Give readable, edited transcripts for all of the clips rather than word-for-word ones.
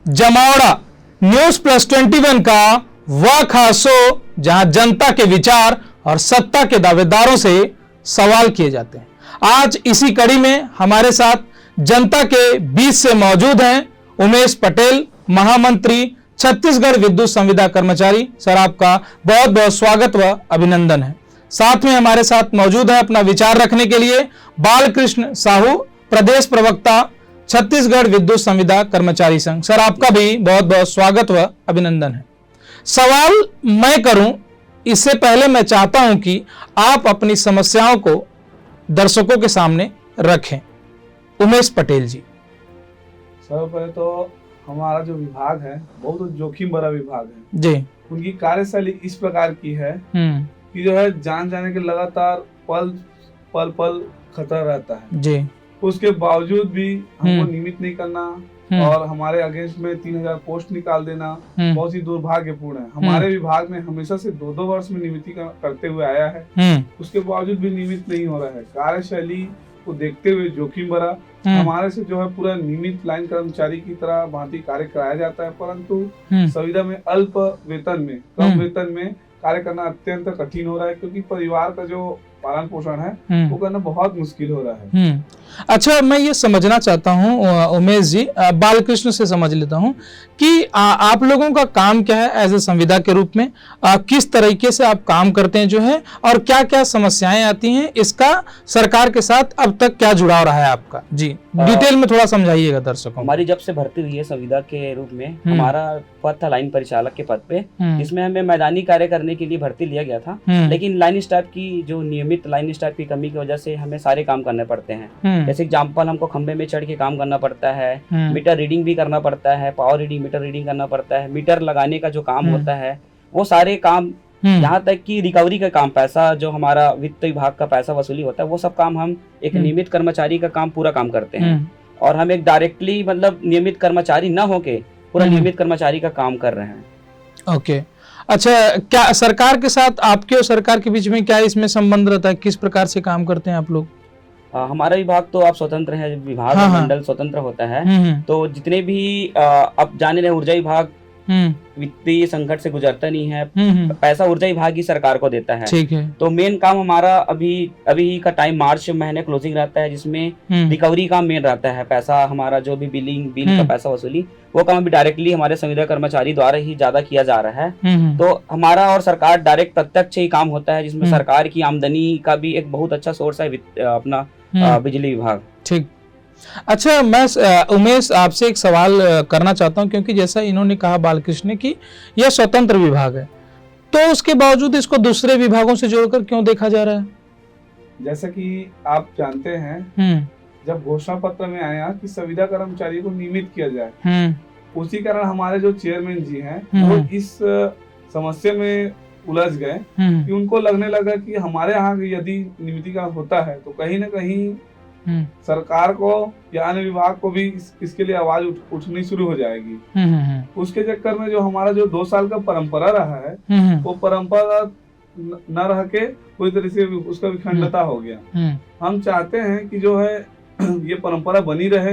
जमावड़ा News+21 का वह खास शो जहां जनता के विचार और सत्ता के दावेदारों से सवाल किए जाते हैं। आज इसी कड़ी में हमारे साथ जनता के बीच से मौजूद हैं उमेश पटेल, महामंत्री, छत्तीसगढ़ विद्युत संविदा कर्मचारी। सर, आपका बहुत बहुत स्वागत व अभिनंदन है। साथ में हमारे साथ मौजूद है अपना विचार रखने के लिए बालकृष्ण साहू, प्रदेश प्रवक्ता, छत्तीसगढ़ विद्युत संविदा कर्मचारी संघ। सर, आपका भी बहुत बहुत स्वागत व अभिनंदन है। सवाल मैं करूं इससे पहले मैं चाहता हूं कि आप अपनी समस्याओं को दर्शकों के सामने रखें। उमेश पटेल जी। सर, पहले तो हमारा जो विभाग है बहुत जोखिम भरा विभाग है जी। उनकी कार्यशैली इस प्रकार की है कि जो है जान जाने के लगातार पल पल खतरा रहता है जी। उसके बावजूद भी हमको नियमित नहीं करना और हमारे अगेंस्ट में 3000 पोस्ट निकाल देना बहुत ही दुर्भाग्यपूर्ण है। हमारे विभाग में हमेशा से 2-2 वर्ष में नियमित करते हुए आया है, उसके बावजूद भी नियमित नहीं हो रहा है। कार्यशैली को देखते हुए जोखिम भरा हमारे से जो है पूरा नियमित लाइन कर्मचारी की तरह भांति कार्य कराया जाता है, परंतु संविदा में अल्प वेतन में, कम वेतन में कार्य करना अत्यंत कठिन हो रहा है, क्योंकि परिवार का जो पालन पोषण है वो करना बहुत मुश्किल हो रहा है। अच्छा, मैं ये समझना चाहता हूँ उमेश जी, बालकृष्ण से समझ लेता हूँ कि आप लोगों का काम क्या है एज ए संविदा के रूप में, किस तरीके से आप काम करते हैं जो है, और क्या क्या समस्याएं आती हैं, इसका सरकार के साथ अब तक क्या जुड़ाव रहा है आपका? जी, डिटेल में थोड़ा समझाइएगा दर्शकों। हमारी जब से भर्ती हुई है संविदा के रूप में, हमारा पद था लाइन परिचालक के पद पे, जिसमें हमें मैदानी कार्य करने के लिए भर्ती लिया गया था, लेकिन लाइन स्टाफ की जो नियमित लाइन स्टाफ की कमी की वजह से हमें सारे काम करने पड़ते हैं। जैसे एग्जाम्पल, हमको खंबे में चढ़ के काम करना पड़ता है, मीटर रीडिंग भी करना पड़ता है, पावर रीडिंग, मीटर रीडिंग करना पड़ता है, मीटर लगाने का जो काम होता है वो सारे काम, यहाँ तक कि रिकवरी का काम, पैसा जो हमारा वित्त विभाग का पैसा वसूली होता है, वो सब काम हम एक नियमित कर्मचारी का काम पूरा काम करते हैं। और हम एक डायरेक्टली मतलब नियमित कर्मचारी न होके पूरा नियमित कर्मचारी का काम कर रहे हैं। ओके। अच्छा, क्या सरकार के साथ आपके और सरकार के बीच में क्या इसमें संबंध रहता है? किस प्रकार से काम करते हैं आप लोग? हमारा विभाग तो आप स्वतंत्र है, विभाग मंडल स्वतंत्र होता है, तो जितने भी अब जाने रहे ऊर्जा विभाग वित्तीय संकट से गुजरता नहीं है, पैसा ऊर्जा विभाग ही सरकार को देता है। ठीक है। तो मेन काम हमारा अभी का टाइम मार्च महीने क्लोजिंग रहता है, जिसमें रिकवरी का मेन रहता है। पैसा हमारा जो भी बिल का पैसा वसूली, वो काम अभी डायरेक्टली हमारे संविदा कर्मचारी द्वारा ही ज्यादा किया जा रहा है। तो हमारा और सरकार डायरेक्ट प्रत्यक्ष ही काम होता है, जिसमें सरकार की आमदनी का भी एक बहुत अच्छा सोर्स है अपना बिजली विभाग। ठीक। अच्छा, मैं उमेश आपसे एक सवाल करना चाहता हूं, क्योंकि जैसा इन्होंने कहा बालकृष्ण की यह स्वतंत्र विभाग है, तो उसके बावजूद इसको दूसरे विभागों से जोड़कर क्यों देखा जा रहा है? जैसा कि आप जानते हैं, जब घोषणा पत्र में आया कि संविदा कर्मचारी को नियमित किया जाए, उसी कारण हमारे जो चेयरमैन जी हैं वो इस समस्या में उलझ गए कि उनको लगने लगा कि हमारे यहाँ यदि नियमितीकरण होता है तो कहीं न कहीं सरकार को या अन्य विभाग को भी इसके लिए आवाज उठनी शुरू हो जाएगी। उसके चक्कर में जो हमारा जो 2 साल का परंपरा रहा है वो परंपरा न रह के पूरी तरह से उसका विखंडता हो गया। हम चाहते हैं कि जो है ये परंपरा बनी रहे।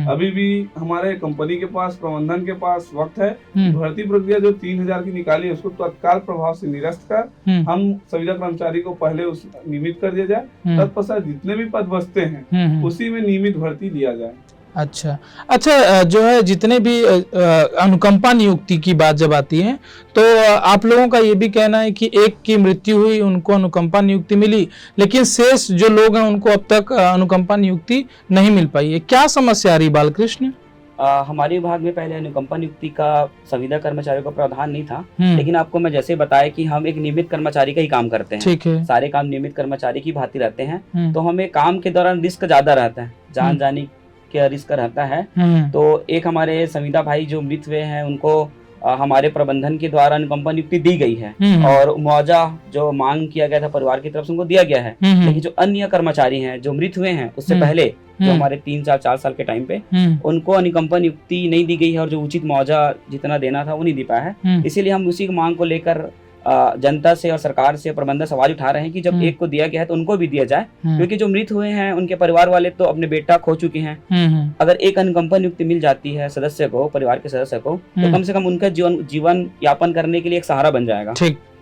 अभी भी हमारे कंपनी के पास, प्रबंधन के पास वक्त है। भर्ती प्रक्रिया जो 3000 की निकाली है उसको तत्काल प्रभाव से निरस्त कर हम संविदा कर्मचारी को पहले उस नियमित कर दिया जाए, तत्पश्चात जितने भी पद बचते हैं उसी में नियमित भर्ती दिया जाए। अच्छा, जो है जितने भी अनुकंपा नियुक्ति की बात जब आती है तो आप लोगों का ये भी कहना है कि एक की मृत्यु हुई, उनको अनुकंपा नियुक्ति मिली, लेकिन शेष जो लोग हैं उनको अब तक अनुकंपा नियुक्ति नहीं मिल पाई है। क्या समस्या आ रही बालकृष्ण? हमारे विभाग में पहले अनुकंपा नियुक्ति का संविदा कर्मचारियों का प्रावधान नहीं था, लेकिन आपको मैं जैसे बताया कि हम एक नियमित कर्मचारी का ही काम करते हैं। ठीक है। सारे काम नियमित कर्मचारी की भांति रहते हैं, तो हमें काम के दौरान रिस्क ज्यादा रहता है, जान जाने के रिस्क रहता है। तो एक हमारे संविदा भाई जो मृत हुए हैं उनको हमारे प्रबंधन के द्वारा अनुकंपा नियुक्ति दी गई है और मुआवजा जो मांग किया गया था परिवार की तरफ से उनको दिया गया है। लेकिन जो अन्य कर्मचारी हैं जो मृत हुए हैं उससे पहले, जो हमारे 3-4 साल के टाइम पे, उनको अनुकंपा नियुक्ति नहीं दी गई है और जो उचित मुआवजा जितना देना था वो नहीं दे पाया है। इसीलिए हम उसी मांग को लेकर जनता से और सरकार से प्रबंधन सवाल उठा रहे हैं कि जब एक को दिया गया है तो उनको भी दिया जाए, क्योंकि जो मृत हुए हैं उनके परिवार वाले तो अपने बेटा खो चुके हैं। अगर एक अनुकंपा नियुक्ति मिल जाती है सदस्य को, परिवार के सदस्य को, तो कम से कम उनका जीवन यापन करने के लिए एक सहारा बन जाएगा।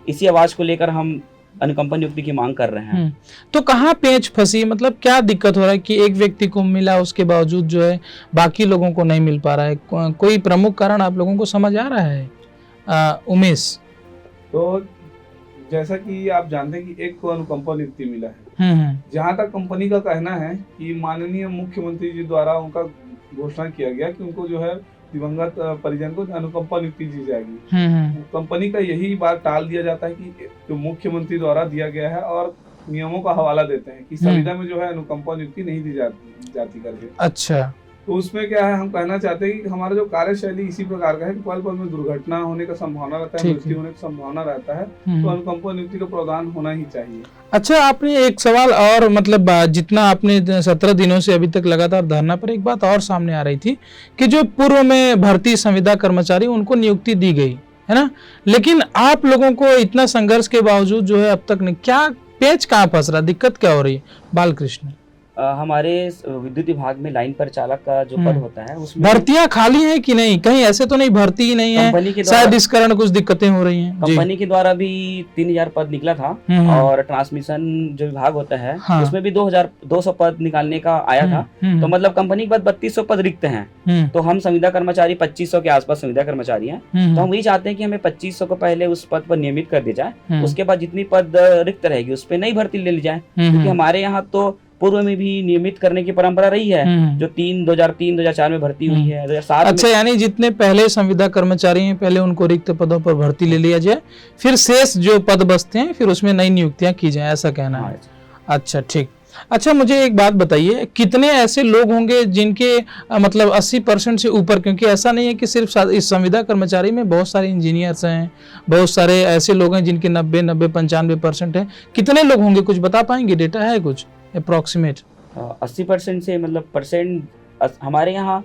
इसी आवाज को लेकर हम अनुकंपा नियुक्ति की मांग कर रहे हैं। तो कहाँ पेंच फंसी, मतलब क्या दिक्कत हो रहा है कि एक व्यक्ति को मिला उसके बावजूद जो है बाकी लोगों को नहीं मिल पा रहा है? कोई प्रमुख कारण आप लोगों को समझ आ रहा है उमेश? तो जैसा कि आप जानते हैं कि एक को अनुकंपा नियुक्ति मिला है। जहां तक कंपनी का कहना है कि माननीय मुख्यमंत्री जी द्वारा उनका घोषणा किया गया कि उनको जो है दिवंगत परिजन को अनुकंपा नियुक्ति दी जाएगी। कंपनी का यही बात टाल दिया जाता है कि जो मुख्यमंत्री द्वारा दिया गया है और नियमों का हवाला देते हैं कि संविदा में जो है अनुकंपा नियुक्ति नहीं दी जाती करके। अच्छा, तो उसमें क्या है, हम कहना चाहते हैं कि हमारा जो कार्यशैली इसी प्रकार का है कि पल पल में दुर्घटना होने का संभावना रहता है, मृत्यु होने की संभावना रहता है, तो अनुकंपा नियुक्ति का प्रावधान होना ही चाहिए। अच्छा, आपने एक सवाल और, मतलब जितना आपने 17 दिनों से अभी तक लगातार धरना पर, एक बात और सामने आ रही थी कि जो पूर्व में भर्ती संविदा कर्मचारी उनको नियुक्ति दी गई है ना, लेकिन आप लोगों को इतना संघर्ष के बावजूद जो है अब तक नहीं, क्या पेच कहाँ फंस रहा, दिक्कत क्या हो रही है? बालकृष्ण, हमारे विद्युत विभाग में लाइन परिचालक का जो पद होता है उसमें भर्तियां खाली हैं कि नहीं? कहीं ऐसे तो नहीं भर्ती ही नहीं है, शायद इस कारण कुछ दिक्कतें हो रही हैं। कंपनी के द्वारा भी 3000 पद निकला था और ट्रांसमिशन जो विभाग होता है उसमें भी 2200 पद निकालने का आया था। तो मतलब कंपनी के बाद 3200 पद रिक्त हैं। तो हम संविदा कर्मचारी 2500 के आसपास संविदा कर्मचारी हैं। तो हम वही चाहते हैं कि हमें 2500 को पहले उस पद पर नियमित कर दिया जाए, उसके बाद जितनी पद रिक्त रहेगी उस पर नई भर्ती ले ली जाए, क्योंकि हमारे यहाँ तो पूर्व में भी नियमित करने की परंपरा रही है, जो 2003-2004 में भर्ती हुई है, 2007 अच्छा, यानी जितने पहले संविदा कर्मचारी हैं पहले उनको रिक्त पदों पर भर्ती ले लिया जाए, फिर शेष जो पद बचते हैं फिर उसमें नई नियुक्तियां की जाए, ऐसा कहना है। अच्छा, ठीक। अच्छा, मुझे एक बात बताइए, कितने ऐसे लोग होंगे जिनके मतलब 80% से ऊपर, क्योंकि ऐसा नहीं है कि सिर्फ इस संविदा कर्मचारी में बहुत सारे इंजीनियर्स हैं, बहुत सारे ऐसे लोग हैं जिनके 90-95% है, कितने लोग होंगे, कुछ बता पाएंगे? डेटा है कुछ अप्रोक्सीमेट? 80% से मतलब परसेंट हमारे यहाँ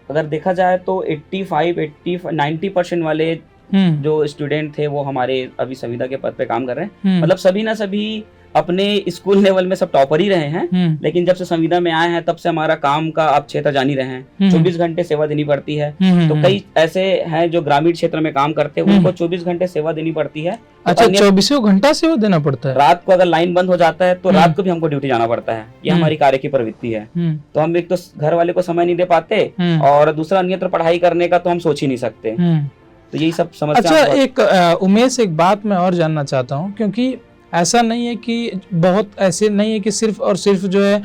अगर देखा जाए तो 85-90% वाले जो स्टूडेंट थे वो हमारे अभी संविदा के पद पे काम कर रहे हैं। मतलब सभी ना सभी अपने स्कूल लेवल में सब टॉपर ही रहे हैं, लेकिन जब से संविदा में आए हैं तब से हमारा काम का आप क्षेत्र जान ही रहे हैं, 24 घंटे सेवा देनी पड़ती है। तो कई ऐसे हैं जो ग्रामीण क्षेत्र में काम करते हैं, उनको 24 घंटे सेवा देनी पड़ती है। अच्छा, 24 घंटा सेवा देना पड़ता है? रात को अगर लाइन बंद हो जाता है तो रात को भी हमको ड्यूटी जाना पड़ता है, ये हमारी कार्य की प्रवृत्ति है। तो हम एक तो घर वाले को समय नहीं दे पाते और दूसरा अन्यत्र पढ़ाई करने का तो हम सोच ही नहीं सकते। तो यही सब समस्या। अच्छा, एक उमेश, एक बात मैं और जानना चाहता हूँ, क्योंकि ऐसा नहीं है कि बहुत ऐसे नहीं है कि सिर्फ और सिर्फ जो है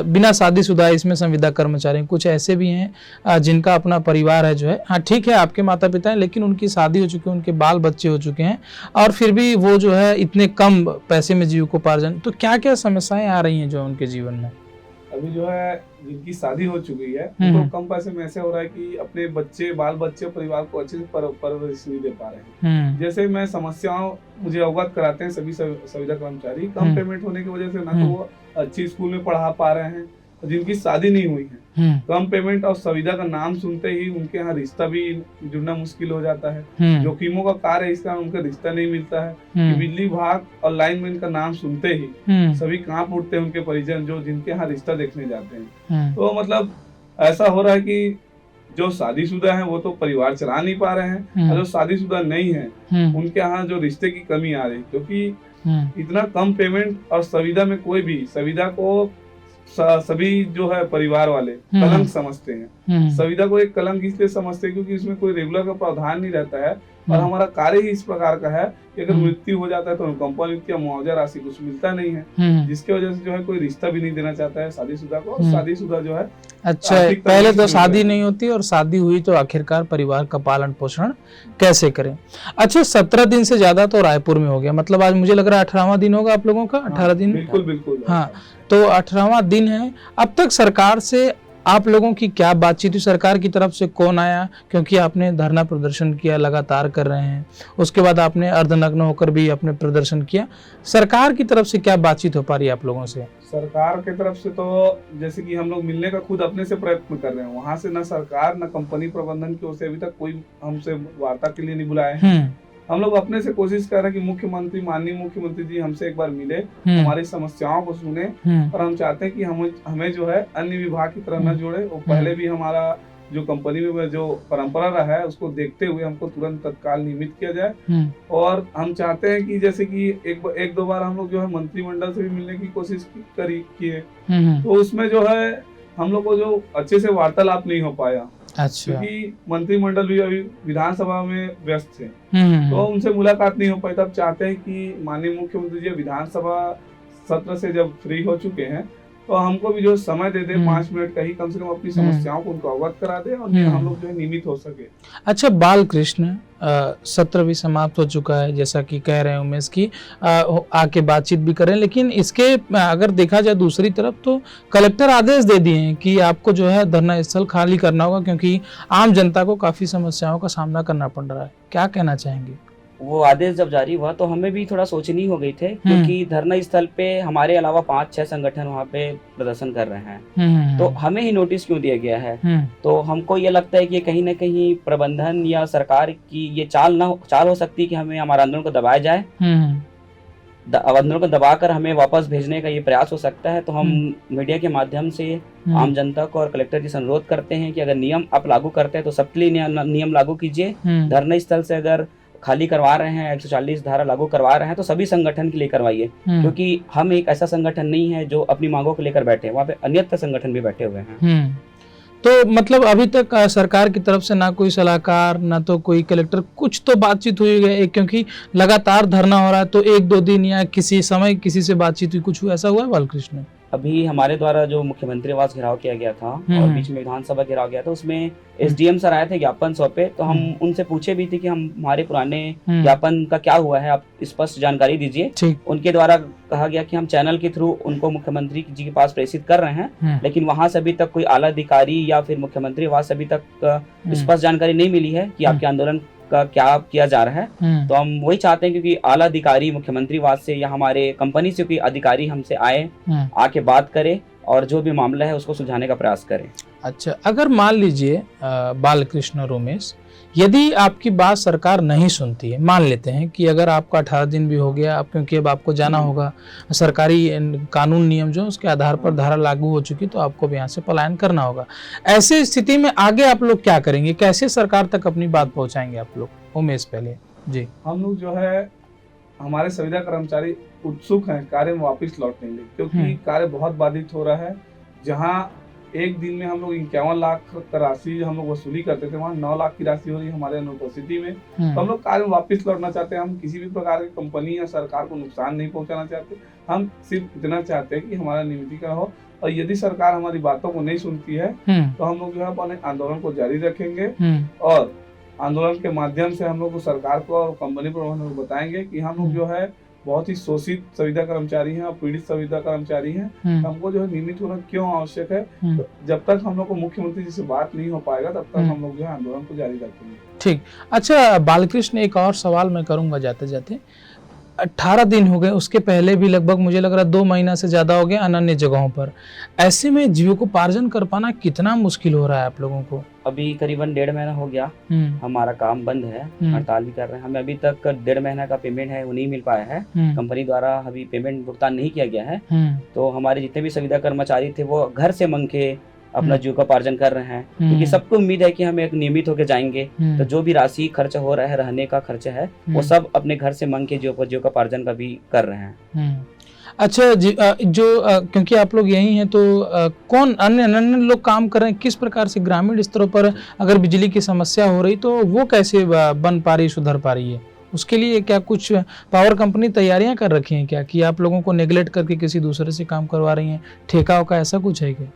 बिना शादीशुदा इसमें संविदा कर्मचारी, कुछ ऐसे भी हैं जिनका अपना परिवार है जो है, हाँ ठीक है आपके माता पिता हैं लेकिन उनकी शादी हो चुकी है, उनके बाल बच्चे हो चुके हैं और फिर भी वो जो है इतने कम पैसे में जीविकोपार्जन, तो क्या क्या समस्याएं आ रही हैं जो उनके जीवन में? अभी जो है जिनकी शादी हो चुकी है उनको कम पैसे में ऐसे हो रहा है कि अपने बच्चे, बाल बच्चे, परिवार को अच्छे से परवरिश नहीं दे पा रहे हैं। जैसे मैं समस्याओं मुझे अवगत कराते हैं सभी संविदा कर्मचारी, कम पेमेंट होने की वजह से ना तो वो अच्छी स्कूल में पढ़ा पा रहे हैं, जिनकी शादी नहीं हुई है, कम पेमेंट और संविदा का नाम सुनते ही उनके यहाँ रिश्ता भी जुड़ना मुश्किल हो जाता है। जोखिमों का कार्य है, इसका उनका रिश्ता नहीं मिलता है। बिजली विभाग और लाइनमैन का नाम सुनते ही सभी कांप उठते हैं उनके परिजन जो जिनके यहाँ रिश्ता देखने जाते हैं। तो मतलब ऐसा हो रहा है कि जो शादीशुदा हैं वो तो परिवार चला नहीं पा रहे हैं और जो शादीशुदा नहीं है उनके यहाँ जो रिश्ते की कमी आ रही, क्योंकि इतना कम पेमेंट और संविदा में कोई भी संविदा को सभी जो है परिवार वाले कलंक समझते हैं। संविदा को एक कलंक इसलिए समझते हैं क्योंकि इसमें कोई रेगुलर का प्रावधान नहीं रहता है और हमारा कार्य ही इस प्रकार का है कि अगर मृत्यु हो जाता है तो अनुकंपा नियुक्ति या मुआवजा राशि कुछ मिलता नहीं है, जिसकी वजह से जो है कोई रिश्ता भी नहीं देना चाहता है शादीशुदा को, और शादीशुदा जो है अच्छा पहले तो शादी नहीं होती और शादी हुई तो आखिरकार परिवार का पालन पोषण कैसे करें। अच्छा, 17 दिन से ज्यादा तो रायपुर में हो गया, मतलब आज मुझे लग रहा है 18वां दिन होगा आप लोगों का? 18 दिन? बिल्कुल बिल्कुल। हाँ, तो 18वां दिन है। अब तक सरकार से आप लोगों की क्या बातचीत हुई? सरकार की तरफ से कौन आया? क्योंकि आपने धरना प्रदर्शन किया, लगातार कर रहे हैं, उसके बाद आपने अर्धनग्न होकर भी अपने प्रदर्शन किया, सरकार की तरफ से क्या बातचीत हो पा रही है आप लोगों से? सरकार की तरफ से तो जैसे कि हम लोग मिलने का खुद अपने से प्रयत्न कर रहे हैं, वहाँ से न सरकार न कंपनी प्रबंधन की ओर से अभी तक कोई हमसे वार्ता के लिए नहीं बुलाए हैं। हम लोग अपने से कोशिश कर रहे हैं कि माननीय मुख्यमंत्री जी हमसे एक बार मिले, हमारी समस्याओं को सुने, और हम चाहते हैं कि हमें जो है अन्य विभाग की तरह न जोड़े। और पहले भी हमारा जो कंपनी में जो परंपरा रहा है उसको देखते हुए हमको तुरंत तत्काल नियमित किया जाए। और हम चाहते हैं कि जैसे कि एक दो बार हम लोग जो है मंत्रिमंडल से भी मिलने की कोशिश किए, तो उसमें जो है हम लोग को जो अच्छे से वार्तालाप नहीं हो पाया। अच्छा। क्योंकि मंत्रिमंडल भी अभी विधानसभा में व्यस्त थे, तो उनसे मुलाकात नहीं हो पाई। तब चाहते हैं कि माननीय मुख्यमंत्री जी विधानसभा सत्र से जब फ्री हो चुके हैं तो हमको भी जो समय दे दे 5 मिनट का ही, कम से कम अपनी समस्याओं को उनको अवगत करा दे और हम लोग जो है नियमित हो सके। अच्छा बालकृष्ण, सत्र भी समाप्त हो चुका है जैसा कि कह रहे हैं उमेश की, आके बातचीत भी करें, लेकिन इसके अगर देखा जाए दूसरी तरफ तो कलेक्टर आदेश दे दिए हैं कि आपको जो है धरना स्थल खाली करना होगा क्योंकि आम जनता को काफी समस्याओं का सामना करना पड़ रहा है। क्या कहना चाहेंगे? वो आदेश जब जारी हुआ तो हमें भी थोड़ा सोचनी हो गई थे, क्योंकि धरना स्थल पे हमारे अलावा 5-6 संगठन वहाँ पे प्रदर्शन कर रहे हैं, तो हमें ही नोटिस क्यों दिया गया है? तो हमको ये लगता है कि कहीं ना कहीं प्रबंधन या सरकार की ये चाल हो सकती है कि हमें हमारे आंदोलन को दबाया जाए, आंदोलन को दबाकर हमें वापस भेजने का ये प्रयास हो सकता है। तो हम मीडिया के माध्यम से आम जनता को और कलेक्टर जी से अनुरोध करते हैं कि अगर नियम आप लागू करते हैं तो सबके लिए नियम लागू कीजिए। धरना स्थल से अगर खाली करवा रहे हैं, 140 धारा लागू करवा रहे हैं, तो सभी संगठन के लिए करवाइए, क्योंकि हम एक ऐसा संगठन नहीं है जो अपनी मांगों को लेकर बैठे हैं, वहाँ पे अन्य संगठन भी बैठे हुए हैं। तो मतलब अभी तक सरकार की तरफ से ना कोई सलाहकार ना तो कोई कलेक्टर, कुछ तो बातचीत हुई है? क्योंकि लगातार धरना हो रहा है, तो 1-2 दिन या किसी समय किसी से बातचीत हुई, कुछ ऐसा हुआ है बालकृष्ण? अभी हमारे द्वारा जो मुख्यमंत्री आवास घेराव किया गया था और बीच में विधानसभा घेराव गया था, उसमें एसडीएम सर आए थे ज्ञापन सौंपे, तो हम उनसे पूछे भी थे कि हमारे पुराने ज्ञापन का क्या हुआ है, आप स्पष्ट जानकारी दीजिए। उनके द्वारा कहा गया कि हम चैनल के थ्रू उनको मुख्यमंत्री जी के पास प्रेषित कर रहे हैं, लेकिन वहां से अभी तक कोई आला अधिकारी या फिर मुख्यमंत्री आवास से अभी तक स्पष्ट जानकारी नहीं मिली है कि आपके आंदोलन का क्या किया जा रहा है। तो हम वही चाहते हैं क्योंकि आला अधिकारी मुख्यमंत्री आवास से या हमारे कंपनी से कोई अधिकारी हमसे आके बात करे और जो भी मामला है उसको सुलझाने का प्रयास करें। अच्छा, अगर मान लीजिए बालकृष्ण और उमेश, यदि आपकी बात सरकार नहीं सुनती है, मान लेते हैं कि अगर आपका 18 दिन भी हो गया, क्योंकि अब आपको जाना होगा, सरकारी कानून नियम जो उसके आधार पर धारा लागू हो चुकी, तो आपको भी यहाँ से पलायन करना होगा। ऐसे स्थिति में आगे आप लोग क्या करेंगे? कैसे सरकार तक अपनी बात पहुँचाएंगे आप लोग? उमेश पहले जी। हम लोग जो है, हमारे संविदा कर्मचारी उत्सुक हैं कार्य में वापस लौटने के लिए, क्योंकि कार्य बहुत बाधित हो रहा है। जहाँ एक दिन में हम लोग 51 लाख का राशि हम लोग वसूली करते थे, वहाँ 9 लाख की राशि हो रही है हमारे अनुपस्थिति में। तो हम लोग कार्य में वापस लौटना चाहते हैं। हम किसी भी प्रकार की कंपनी या सरकार को नुकसान नहीं पहुंचाना चाहते। हम सिर्फ इतना चाहते हैं कि हमारा नियमितीकरण हो, और यदि सरकार हमारी बातों को नहीं सुनती है तो हम लोग जो है अपने आंदोलन को जारी रखेंगे, और आंदोलन के माध्यम से हम लोग सरकार को और कंपनी प्रबंधन को बताएंगे कि हम लोग जो है बहुत ही शोषित संविदा कर्मचारी हैं और पीड़ित संविदा कर्मचारी हैं। हमको जो है नियमित होना क्यों आवश्यक है। तो जब तक हम लोग को मुख्यमंत्री जी से बात नहीं हो पाएगा तब तक हम लोग जो है आंदोलन को जारी रखेंगे। ठीक। अच्छा बालकृष्ण, एक और सवाल मैं करूंगा जाते जाते। 18 दिन हो गए, उसके पहले भी लगभग मुझे लग रहा है 2 महीना से ज्यादा हो गए अन्य जगहों पर। ऐसे में जीविकोपार्जन कर पाना कितना मुश्किल हो रहा है आप लोगों को? अभी करीबन 1.5 महीना हो गया हमारा काम बंद है, हड़ताल भी कर रहे हैं। हमें अभी तक 1.5 महीना का पेमेंट है वो नहीं मिल पाया है। कंपनी द्वारा अभी पेमेंट भुगतान नहीं किया गया है। तो हमारे जितने भी संविदा कर्मचारी थे वो घर से मंग के अपना जीविकोपार्जन कर रहे हैं, क्योंकि सबको उम्मीद है कि हम एक नियमित होकर जाएंगे, तो जो भी राशि खर्च हो रहा है, रहने का खर्च है, वो सब अपने घर से मंग के जीविकोपार्जन का भी कर रहे हैं। अच्छा जी, क्योंकि आप लोग यही हैं, तो कौन अन्य लोग काम कर रहे हैं? किस प्रकार से ग्रामीण स्तरों पर अगर बिजली की समस्या हो रही तो वो कैसे बन पा रही, सुधर पा रही है? उसके लिए क्या कुछ पावर कंपनी तैयारियां कर रखी हैं क्या, कि आप लोगों को नेग्लेक्ट करके किसी दूसरे से काम करवा रही हैं, ठेका का ऐसा कुछ है क्या?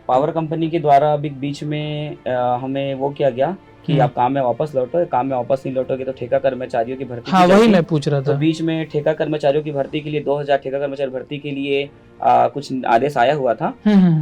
पावर कंपनी के द्वारा अभी बीच में हमें वो किया गया कि आप काम में वापस लौटो, काम में वापस नहीं लौटोगे तो ठेका कर्मचारियों की भर्ती। हाँ, वही मैं पूछ रहा था। तो बीच में ठेका कर्मचारियों की भर्ती के लिए 2000 ठेका कर्मचारी भर्ती के लिए कुछ आदेश आया हुआ था।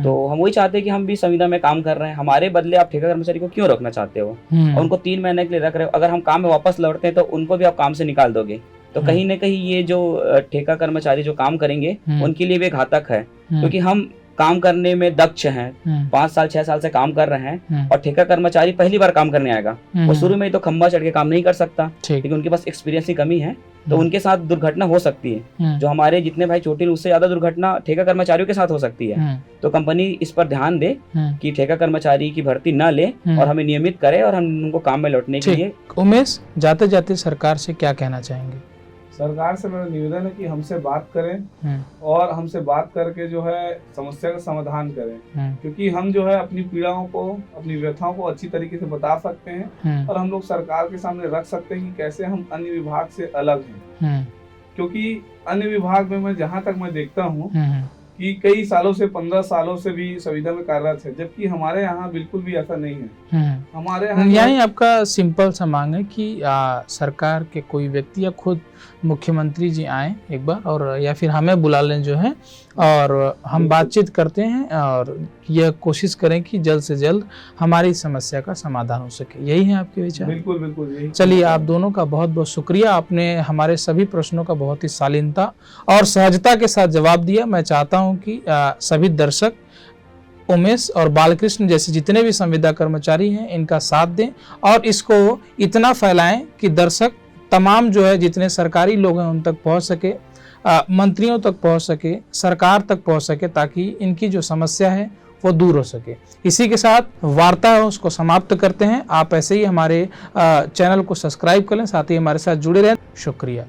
तो हम वही चाहते हैं कि हम भी संविदा में काम कर रहे हैं, हमारे बदले आप ठेका कर्मचारी को क्यों रखना चाहते हो, और उनको 3 महीने के लिए रख रहे हो। अगर हम काम में वापस लौटते हैं तो उनको भी आप काम से निकाल दोगे, तो कहीं ना कहीं ये जो ठेका कर्मचारी जो काम करेंगे उनके लिए भी घातक है, क्योंकि हम काम करने में दक्ष हैं, 5 साल 6 साल से काम कर रहे हैं, और ठेका कर्मचारी पहली बार काम करने आएगा, वो शुरू में ही तो खंभा चढ़ के काम नहीं कर सकता, क्योंकि उनके पास एक्सपीरियंस की कमी है, तो उनके साथ दुर्घटना हो सकती है। जो हमारे जितने भाई चोटिल, उससे ज्यादा दुर्घटना ठेका कर्मचारियों के साथ हो सकती है। तो कंपनी इस पर ध्यान दे कि ठेका कर्मचारी की भर्ती न ले और हमें नियमित करे और हम उनको काम में लौटने के लिए। उमेश, जाते जाते सरकार से क्या कहना चाहेंगे? सरकार से मेरा निवेदन है कि हमसे बात करें और हमसे बात करके जो है समस्या का समाधान करें, क्योंकि हम जो है अपनी पीड़ाओं को, अपनी व्यथाओं को अच्छी तरीके से बता सकते हैं और हम लोग सरकार के सामने रख सकते हैं कि कैसे हम अन्य विभाग से अलग हैं। क्योंकि अन्य विभाग में मैं जहाँ तक मैं देखता हूँ कि कई सालों से, 15 सालों से भी संविदा में कार्यरत है, जबकि हमारे यहाँ बिल्कुल भी ऐसा नहीं है। हमारे यहाँ यही आपका सिंपल सा मांग है कि सरकार के कोई व्यक्ति या खुद मुख्यमंत्री जी आए एक बार, और या फिर हमें बुला लें जो है, और हम बातचीत करते हैं और यह कोशिश करें कि जल्द से जल्द हमारी समस्या का समाधान हो सके। यही है आपके विचार? बिल्कुल बिल्कुल यही। चलिए, आप दोनों का बहुत बहुत शुक्रिया, आपने हमारे सभी प्रश्नों का बहुत ही शालीनता और सहजता के साथ जवाब दिया। मैं चाहता हूं कि सभी दर्शक उमेश और बालकृष्ण जैसे जितने भी संविदा कर्मचारी हैं इनका साथ दें और इसको इतना फैलाएं कि दर्शक तमाम जो है जितने सरकारी लोग हैं उन तक पहुंच सके, मंत्रियों तक पहुंच सके, सरकार तक पहुंच सके, ताकि इनकी जो समस्या है वो दूर हो सके। इसी के साथ वार्ता है उसको समाप्त करते हैं। आप ऐसे ही हमारे चैनल को सब्सक्राइब कर लें, साथ ही हमारे साथ जुड़े रहें। शुक्रिया।